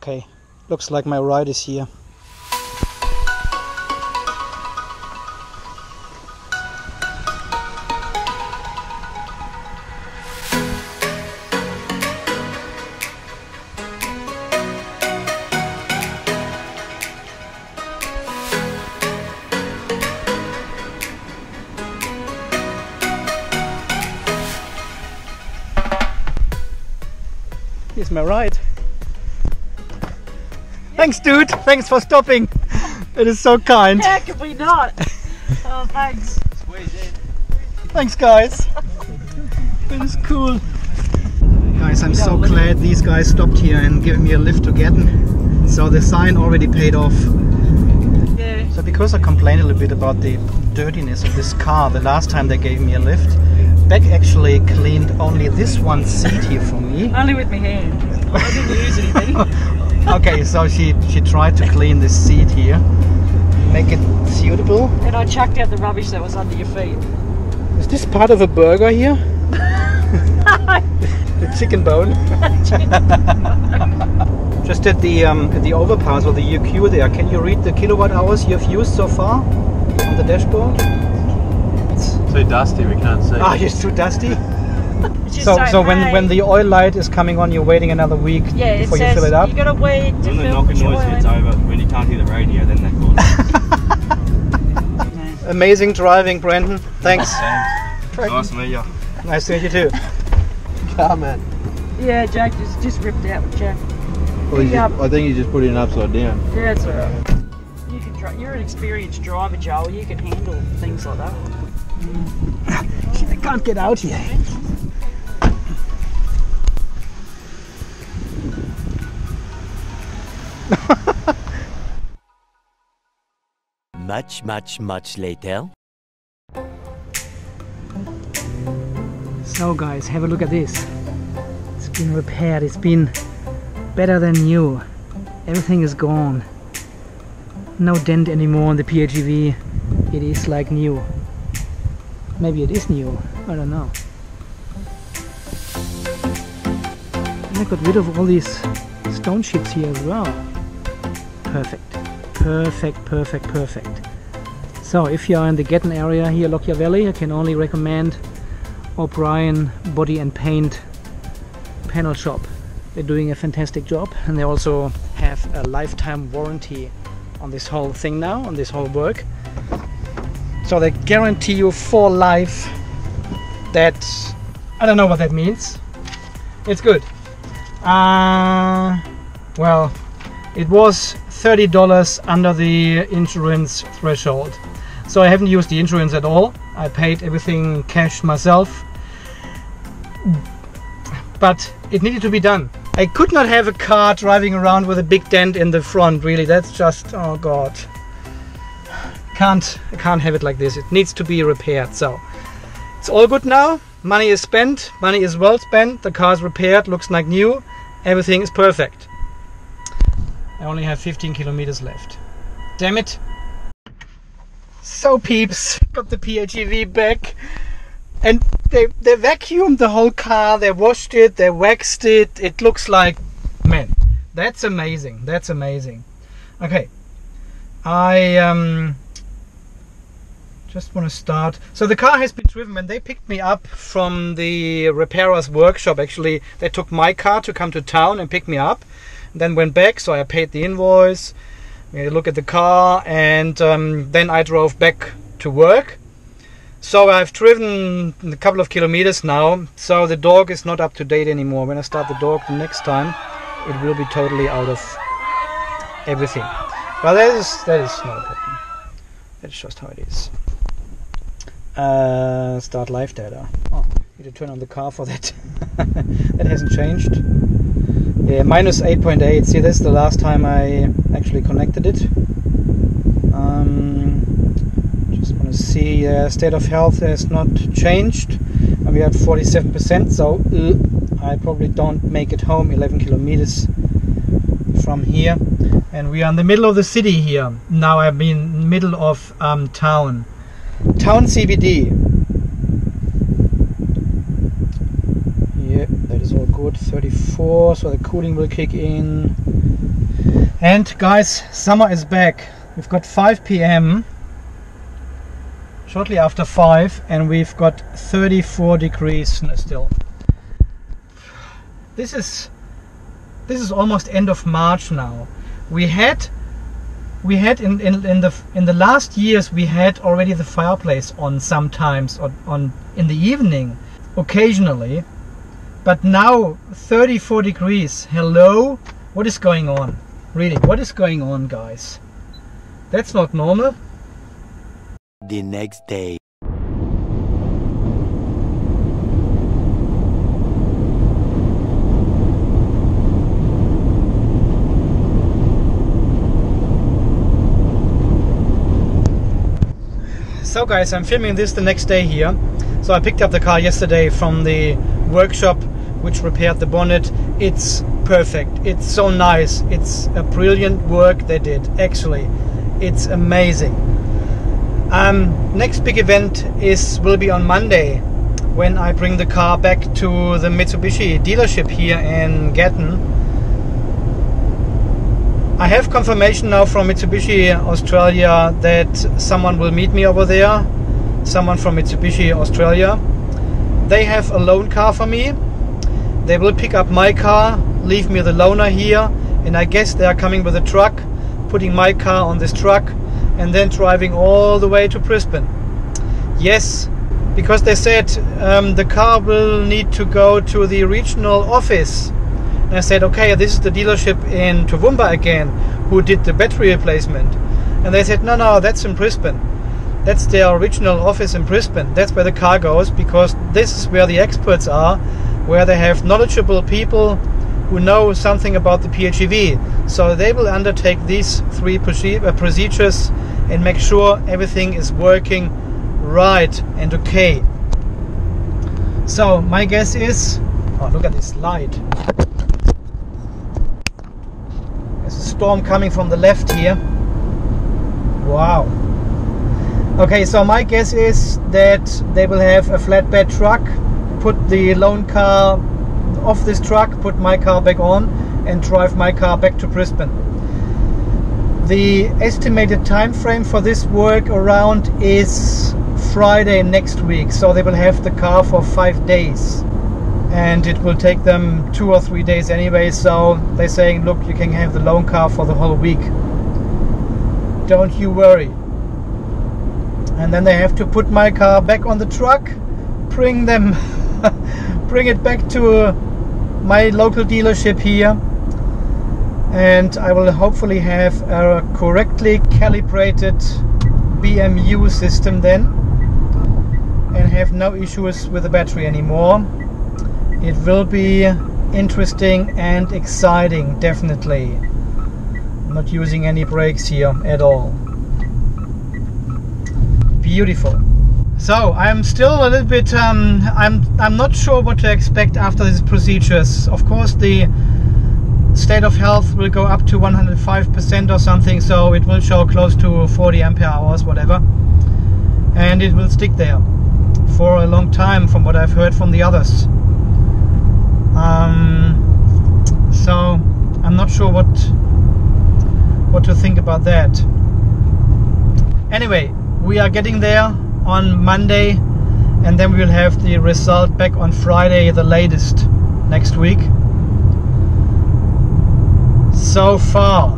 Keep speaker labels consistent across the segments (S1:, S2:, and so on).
S1: Okay, looks like my ride is here. Here's my ride. Thanks, dude. Thanks for stopping. It is so kind.
S2: How could we not? Oh, thanks.
S1: Thanks, guys. It is cool. Guys, I'm so glad these guys stopped here and gave me a lift to Gettin. So the sign already paid off.
S2: Yeah.
S1: So because I complained a little bit about the dirtiness of this car the last time they gave me a lift, Beck actually cleaned only this one seat here for me.
S2: Only with my hand. I didn't use anything.
S1: Okay, so she tried to clean this seat here, make it suitable.
S2: And I chucked out the rubbish that was under your feet.
S1: Is this part of a burger here? The chicken bone. Just at the overpass or the UQ there, can you read the kilowatt hours you've used so far on the dashboard?
S3: It's too dusty, we can't see.
S1: Ah, it's too dusty?
S2: So
S1: when the oil light is coming on, you're waiting another week before you fill it up?
S2: You gotta wait to
S3: when the
S2: fill
S3: knocking
S2: the
S3: noise
S2: oil
S3: gets
S2: in.
S3: over, when you can't hear the radio, then that calls.
S1: Amazing driving, Brendan. Thanks.
S3: Nice to meet you.
S1: Nice to meet you too.
S3: Car man.
S2: Yeah, Jack just ripped out with Jack.
S3: Well, I think you just put it upside down.
S2: Yeah, it's alright. You can you're an experienced driver, Joel. You can handle things like that.
S1: I can't get out here.
S4: Much later.
S1: So guys, have a look at this. It's been repaired, it's been better than new. Everything is gone. No dent anymore on the PHEV. It is like new. Maybe it is new, I don't know. And I got rid of all these stone chips here as well. Perfect. Perfect. So if you are in the Gettin area here, Lockyer Valley, I can only recommend O'Brien Body and Paint Panel Shop. They're doing a fantastic job, and they also have a lifetime warranty on this whole thing now, on this whole work. So they guarantee you for life. That, I don't know what that means. It's good. Well, it was $30 under the insurance threshold. So I haven't used the insurance at all. I paid everything cash myself. But it needed to be done. I could not have a car driving around with a big dent in the front, really. That's just, oh god. I can't have it like this. It needs to be repaired. So it's all good now. Money is spent. Money is well spent. The car is repaired. Looks like new. Everything is perfect. I only have 15 kilometers left. Damn it. So peeps, got the PHEV back. And they vacuumed the whole car. They washed it. They waxed it. It looks like, man, that's amazing. That's amazing. Okay. I just want to start. So the car has been driven. When they picked me up from the repairer's workshop, actually they took my car to come to town and pick me up, and then went back. So I paid the invoice, we had a look at the car, and then I drove back to work. So I've driven a couple of kilometers now, so the dog is not up to date anymore. When I start the dog the next time, it will be totally out of everything. But that is not a problem. That's just how it is. Start live data. Oh, need to turn on the car for that. That hasn't changed. Yeah, minus 8.8. See, that's the last time I actually connected it. Just want to see, state of health has not changed. We are at 47%, so I probably don't make it home 11 kilometers from here. And we are in the middle of the city here. Now I'm in middle of town CBD. Yeah, that is all good. about 34, so the cooling will kick in. And guys, summer is back. We've got 5 p.m. shortly after 5, and we've got 34 degrees still. This is almost end of March now. We had in the last years we had already the fireplace on sometimes on in the evening, occasionally, but now 34 degrees. Hello, what is going on? Really, what is going on, guys? That's not normal.
S4: The next day.
S1: So guys, I'm filming this the next day here. So I picked up the car yesterday from the workshop which repaired the bonnet. It's perfect. It's so nice. It's a brilliant work they did. Actually, it's amazing. Next big event will be on Monday, when I bring the car back to the Mitsubishi dealership here in Gatton. I have confirmation now from Mitsubishi Australia that someone will meet me over there. Someone from Mitsubishi Australia. They have a loan car for me. They will pick up my car, leave me the loaner here, and I guess they are coming with a truck, putting my car on this truck, and then driving all the way to Brisbane. Yes, because they said the car will need to go to the regional office. And I said, okay, this is the dealership in Toowoomba again, who did the battery replacement. And they said, no, that's in Brisbane. That's their original office in Brisbane. That's where the car goes, because this is where the experts are, where they have knowledgeable people who know something about the PHEV. So they will undertake these 3 procedures and make sure everything is working right and okay. So my guess is, oh, look at this light. There's a storm coming from the left here. Wow. Okay, so my guess is that they will have a flatbed truck, put the loan car off this truck, put my car back on, and drive my car back to Brisbane. The estimated time frame for this work around is Friday next week, so they will have the car for 5 days. And it will take them 2 or 3 days anyway, so they're saying, look, you can have the loan car for the whole week. Don't you worry. And then they have to put my car back on the truck, bring it back to my local dealership here, and I will hopefully have a correctly calibrated BMU system then, and have no issues with the battery anymore. It will be interesting and exciting, definitely. I'm not using any brakes here at all. Beautiful. So I'm still a little bit I'm not sure what to expect after these procedures. Of course, the state of health will go up to 105% or something, so it will show close to 40 ampere hours, whatever, and it will stick there for a long time, from what I've heard from the others. So I'm not sure what to think about that. Anyway, we are getting there on Monday, and then we will have the result back on Friday, the latest, next week. So far,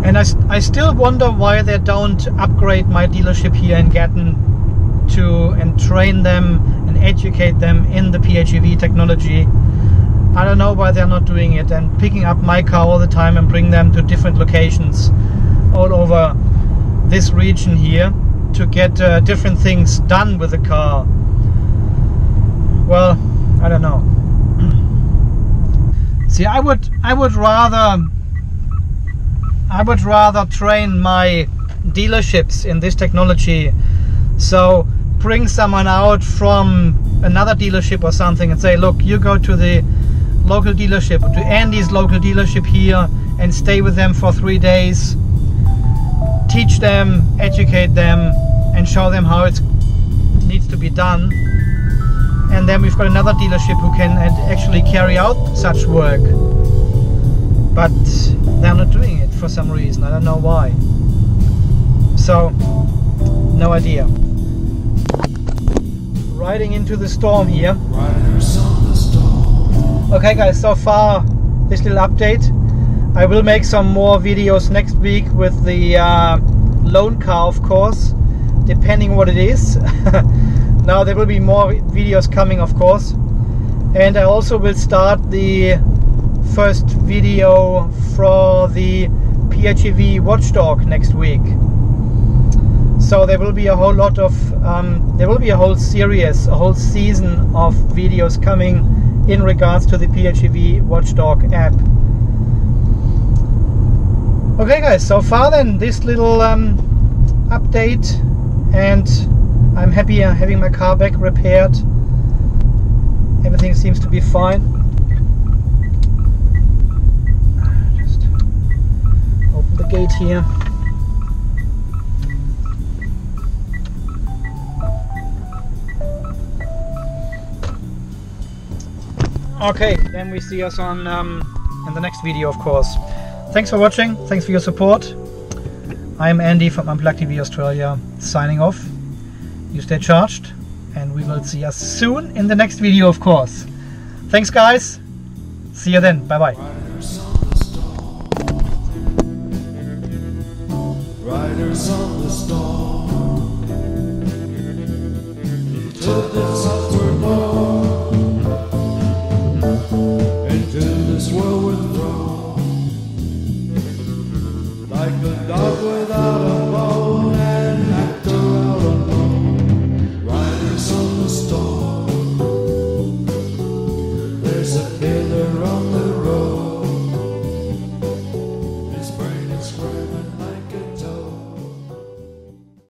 S1: and I still wonder why they don't upgrade my dealership here in Gatton and train them and educate them in the PHEV technology. I don't know why they're not doing it and picking up my car all the time and bring them to different locations all over this region here to get different things done with the car. Well, I don't know. See, I would rather train my dealerships in this technology. So bring someone out from another dealership or something and say, look, you go to the local dealership, to Andy's local dealership here, and stay with them for 3 days. Teach them, educate them, and show them how it needs to be done. And then we've got another dealership who can actually carry out such work. But they're not doing it for some reason. I don't know why. So, no idea. Riding into the storm here. Okay guys, so far this little update. I will make some more videos next week with the loan car, of course, depending what it is. Now there will be more videos coming, of course, and I also will start the first video for the PHEV Watchdog next week. So there will be a whole lot of there will be a whole series, a whole season of videos coming in regards to the PHEV Watchdog app. Okay guys, so far then this little update, and I'm happy having my car back repaired. Everything seems to be fine. Just open the gate here. Okay, then we see us on in the next video, of course. Thanks for watching, thanks for your support. I'm Andy from Unplugged TV Australia, signing off. You stay charged, and we will see us soon in the next video, of course. Thanks guys, see you then, bye bye. Riders on the storm, into this upward war, into this world withdrawn.